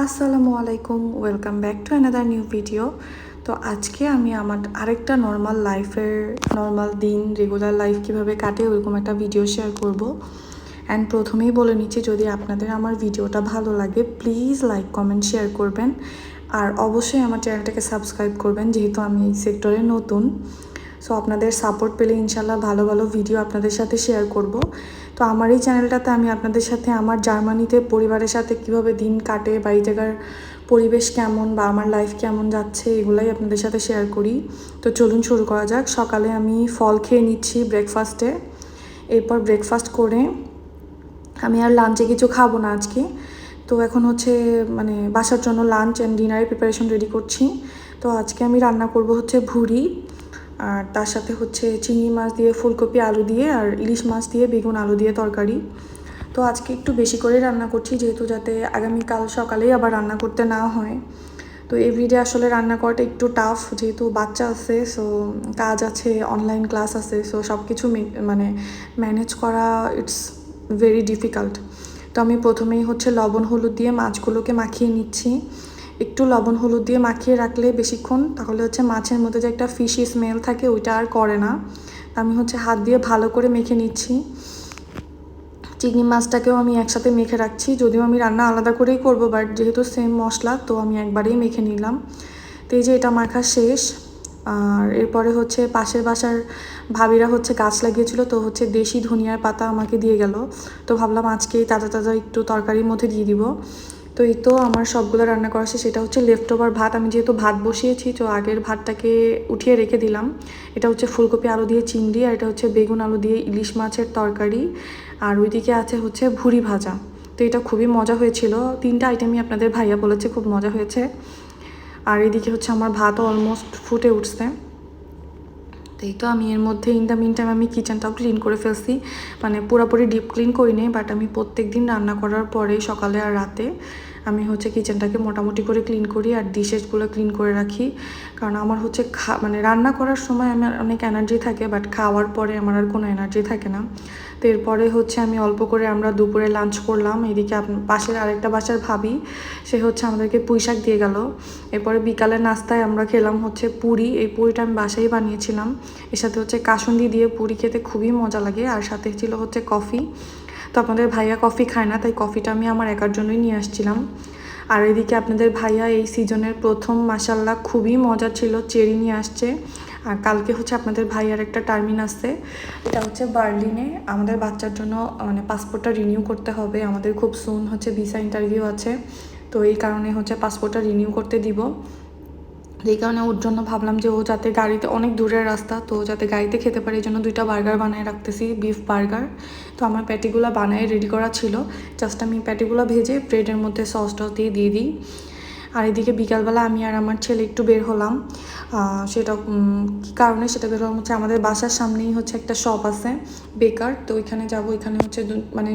আসসালামু আলাইকুম, welcome back to another new video. তো আজকে আমি আমার আরেকটা নর্মাল দিন রেগুলার লাইফ কীভাবে কাটে ওরকম একটা ভিডিও শেয়ার করব। অ্যান্ড প্রথমেই বলে নিচ্ছি, যদি আপনাদের আমার ভিডিওটা ভালো লাগে প্লিজ লাইক কমেন্ট শেয়ার করবেন, আর অবশ্যই আমার চ্যানেলটাকে সাবস্ক্রাইব করবেন যেহেতু আমি এই সেক্টরে নতুন। সো আপনাদের সাপোর্ট পেলে ইনশাল্লাহ ভালো ভালো ভিডিও আপনাদের সাথে শেয়ার করব। তো আমার এই চ্যানেলটাতে আমি আপনাদের সাথে আমার জার্মানিতে পরিবারের সাথে কিভাবে দিন কাটে বা এই জায়গার পরিবেশ কেমন বা আমার লাইফ কেমন যাচ্ছে এগুলাই আপনাদের সাথে শেয়ার করি। তো চলুন শুরু করা যাক। সকালে আমি ফল খেয়ে নিচ্ছি ব্রেকফাস্টে। এরপর ব্রেকফাস্ট করে আমি আর লাঞ্চে কিছু খাবো না আজকে। তো এখন হচ্ছে বাসার জন্য লাঞ্চ অ্যান্ড ডিনারের প্রিপারেশন রেডি করছি। তো আজকে আমি রান্না করব হচ্ছে ভুড়ি, আর তার সাথে হচ্ছে চিংড়ি মাছ দিয়ে ফুলকপি আলু দিয়ে আর ইলিশ মাছ দিয়ে বেগুন আলু দিয়ে তরকারি। তো আজকে একটু বেশি করে রান্না করছি যেহেতু যাতে আগামীকাল সকালেই আবার রান্না করতে না হয়। তো এভরিডে আসলে রান্না করাটা একটু টাফ যেহেতু বাচ্চা আছে, সো কাজ আছে, অনলাইন ক্লাস আছে, সো সব কিছু ম্যানেজ করা ইটস ভেরি ডিফিকাল্ট। তো আমি প্রথমেই হচ্ছে লবণ হলুদ দিয়ে মাছগুলোকে মাখিয়ে নিচ্ছি। একটু লবণ হলুদ দিয়ে মাখিয়ে রাখলে বেশিক্ষণ তাহলে হচ্ছে মাছের মধ্যে যে একটা ফিশি স্মেল থাকে ওইটা আর করে না। আমি হচ্ছে হাত দিয়ে ভালো করে মেখে নিচ্ছি। চিংড়ি মাছটাকেও আমি একসাথে মেখে রাখছি, যদিও আমি রান্না আলাদা করেই করব, বাট যেহেতু সেম মশলা তো আমি একবারেই মেখে নিলাম। তো এই যে এটা মাখা শেষ। আর এরপরে হচ্ছে পাশের বাসার ভাবিরা হচ্ছে গাছ লাগিয়েছিল, তো হচ্ছে দেশি ধনিয়ার পাতা আমাকে দিয়ে গেল। তো ভাবলাম আজকেই তাজা তাজা একটু তরকারির মধ্যে দিয়ে দিব। তো এই তো আমার সবগুলো রান্না করা শেষ। সেটা হচ্ছে লেফট ওভার ভাত। আমি যেহেতু ভাত বসিয়েছি তো আগের ভাতটাকে উঠিয়ে রেখে দিলাম। এটা হচ্ছে ফুলকপি আলু দিয়ে চিংড়ি, আর এটা হচ্ছে বেগুন আলু দিয়ে ইলিশ মাছের তরকারি, আর ওইদিকে আছে হচ্ছে ভুড়ি ভাজা। তো এটা খুবই মজা হয়েছিল। 3টা আইটেমই আপনাদের ভাইয়া বলেছে খুব মজা হয়েছে। আর এদিকে হচ্ছে আমার ভাতও অলমোস্ট ফুটে উঠছে। তো এই তো আমি এর মধ্যে ইন দ্য মিন টাইম আমি কিচেনটাও ক্লিন করে ফেলছি। পুরোপুরি ডিপ ক্লিন করিনি, বাট আমি প্রত্যেক দিন রান্না করার পরে সকালে আর রাতে আমি হচ্ছে কিচেনটাকে মোটামুটি করে ক্লিন করি আর ডিশেসগুলো ক্লিন করে রাখি। কারণ আমার হচ্ছে রান্না করার সময় আমার অনেক এনার্জি থাকে, বাট খাওয়ার পরে আমার আর কোনো এনার্জি থাকে না। তো এরপরে হচ্ছে আমি অল্প করে আমরা দুপুরে লাঞ্চ করলাম। এদিকে পাশের আরেকটা বাসার ভাবি সে হচ্ছে আমাদেরকে পুঁই শাক দিয়ে গেল। এরপরে বিকালের নাস্তায় আমরা খেলাম হচ্ছে পুরি। এই পুরিটা আমি বাসায় বানিয়েছিলাম। এর সাথে হচ্ছে কাসুন্দি দিয়ে পুরি খেতে খুবই মজা লাগে, আর সাথে ছিল হচ্ছে কফি। তো আপনাদের ভাইয়া কফি খায় না, তাই কফিটা আমি আমার একার জন্যই নিয়ে আসছিলাম। আর এদিকে আপনাদের ভাইয়া এই সিজনের প্রথম মাশাল্লাহ খুবই মজা ছিল চেরি নিয়ে আসছে। আর কালকে হচ্ছে আপনাদের ভাইয়ার একটা টার্মিন আসছে, এটা হচ্ছে বার্লিনে। আমাদের বাচ্চার জন্য পাসপোর্টটা রিনিউ করতে হবে, আমাদের খুব সুন হচ্ছে ভিসা ইন্টারভিউ আছে। তো এই কারণে হচ্ছে পাসপোর্টটা রিনিউ করতে দিব। এই কারণে ওর জন্য ভাবলাম যে ও যাতে গাড়িতে, অনেক দূরের রাস্তা, তো যাতে গাড়িতে খেতে পারে এই জন্য 2টা বার্গার বানিয়ে রাখতেছি, বিফ বার্গার। তো আমার প্যাটিগুলো বানিয়ে রেডি করা ছিল, জাস্ট আমি প্যাটিগুলো ভেজে ব্রেডের মধ্যে সস টস দিয়ে দিই। আর এদিকে বিকালবেলা আমি আর আমার ছেলে একটু বের হলাম। সেটা কী কারণে সেটা বের হলাম হচ্ছে আমাদের বাসার সামনেই হচ্ছে একটা শপ আছে বেকার, তো ওইখানে যাবো। ওইখানে হচ্ছে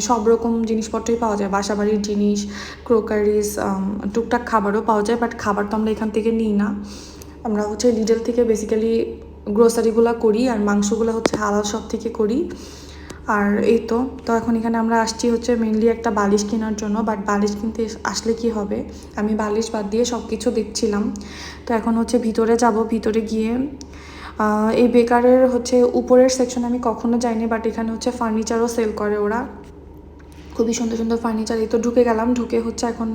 সব রকম জিনিসপত্রই পাওয়া যায়, বাসাবাড়ির জিনিস, ক্রোকারিজ, টুকটাক খাবারও পাওয়া যায়, বাট খাবার তো আমরা এখান থেকে নিই না। আমরা হচ্ছে লিডল থেকে বেসিক্যালি গ্রোসারিগুলো করি, আর মাংসগুলো হচ্ছে হালাল শপ থেকে করি। আর এই তো এখন এখানে আমরা আসছি হচ্ছে মেনলি একটা বালিশ কেনার জন্য, বাট বালিশ কিনতে আসলে কি হবে, আমি বালিশ বাদ দিয়ে সব কিছু দেখছিলাম। তো এখন হচ্ছে ভিতরে যাব। ভিতরে গিয়ে এই বেকারের হচ্ছে উপরের সেকশনে আমি কখনো যাইনি, বাট এখানে হচ্ছে ফার্নিচারও সেল করে ওরা, খুবই সুন্দর সুন্দর ফার্নিচার। এই তো ঢুকে গেলাম। ঢুকে হচ্ছে এখন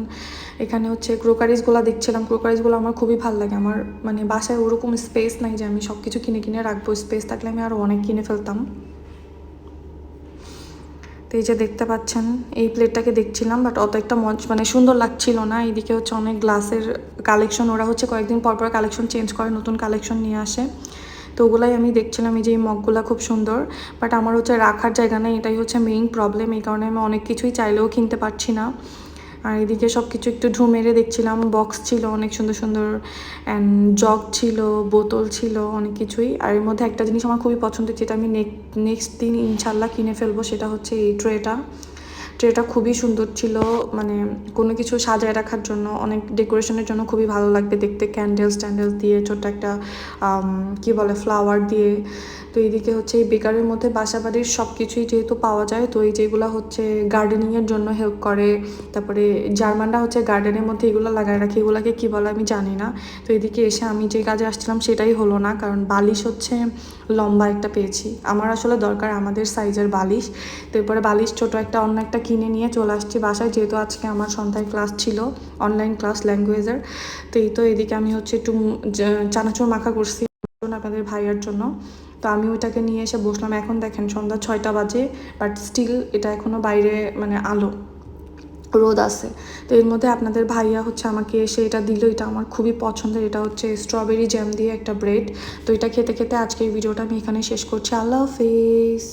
এখানে হচ্ছে ক্রোকারিজগুলো দেখছিলাম। ক্রোকারিজগুলো আমার খুবই ভালো লাগে। আমার বাসায় ওরকম স্পেস নাই যে আমি সব কিছু কিনে কিনে রাখবো, স্পেস থাকলে আমি আরও অনেক কিনে ফেলতাম। তো এই যে দেখতে পাচ্ছেন এই প্লেটটাকে দেখছিলাম, বাট অত একটা সুন্দর লাগছিল না। এইদিকে হচ্ছে অনেক গ্লাসের কালেকশন, ওরা হচ্ছে কয়েকদিন পর পর কালেকশন চেঞ্জ করে, নতুন কালেকশন নিয়ে আসে। তো ওগুলাই আমি দেখছিলাম। এই যে এই মগগুলো খুব সুন্দর, বাট আমার হচ্ছে রাখার জায়গা নেই, এটাই হচ্ছে মেইন প্রবলেম। এই কারণে আমি অনেক কিছুই চাইলেও কিনতে পারছি না। আর এদিকে সব কিছু একটু ঢু মেরে দেখছিলাম। বক্স ছিল অনেক সুন্দর সুন্দর, অ্যান্ড জগ ছিল, বোতল ছিল, অনেক কিছুই। আর এর মধ্যে একটা জিনিস আমার খুবই পছন্দের, যেটা আমি নেক্সট দিন ইনশাল্লাহ কিনে ফেলবো, সেটা হচ্ছে এই ট্রেটা। ট্রেটা খুবই সুন্দর ছিল, মানে কোনো কিছু সাজায় রাখার জন্য, অনেক ডেকোরেশনের জন্য খুবই ভালো লাগবে দেখতে, ক্যান্ডেলস দিয়ে ছোট্ট একটা কি বলে ফ্লাওয়ার দিয়ে। তো এইদিকে হচ্ছে এই বেকারের মধ্যে বাসাবাড়ির সব কিছুই যেহেতু পাওয়া যায়, তো এই যেগুলো হচ্ছে গার্ডেনিংয়ের জন্য হেল্প করে, তারপরে জার্মানরা হচ্ছে গার্ডেনের মধ্যে এগুলো লাগায় রাখে, এগুলোকে কী বলে আমি জানি না। তো এদিকে এসে আমি যে কাজে আসছিলাম সেটাই হলো না, কারণ বালিশ হচ্ছে লম্বা একটা পেয়েছি, আমার আসলে দরকার আমাদের সাইজের বালিশ। তো এরপরে বালিশ ছোটো একটা অন্য একটা কিনে নিয়ে চলে আসছি বাসায়, যেহেতু আজকে আমার সন্ধ্যায় ক্লাস ছিল, অনলাইন ক্লাস ল্যাঙ্গুয়েজের। তো এই তো এদিকে আমি হচ্ছে একটু চানাচুর মাখা করছি আপনাদের ভাইয়ার জন্য। তো আমি ওইটাকে নিয়ে এসে বসলাম, এখন দেখেন সন্ধ্যা 6টা বাজে, বাট স্টিল এটা এখনও বাইরে মানে আলো, রোদ আছে। তো এর মধ্যে আপনাদের ভাইয়া হচ্ছে আমাকে এসে এটা দিল, এটা আমার খুবই পছন্দের, এটা হচ্ছে স্ট্রবেরি জ্যাম দিয়ে একটা ব্রেড। তো এটা খেতে খেতে আজকের ভিডিওটা আমি এখানে শেষ করছি। আল্লাহ হাফেজ।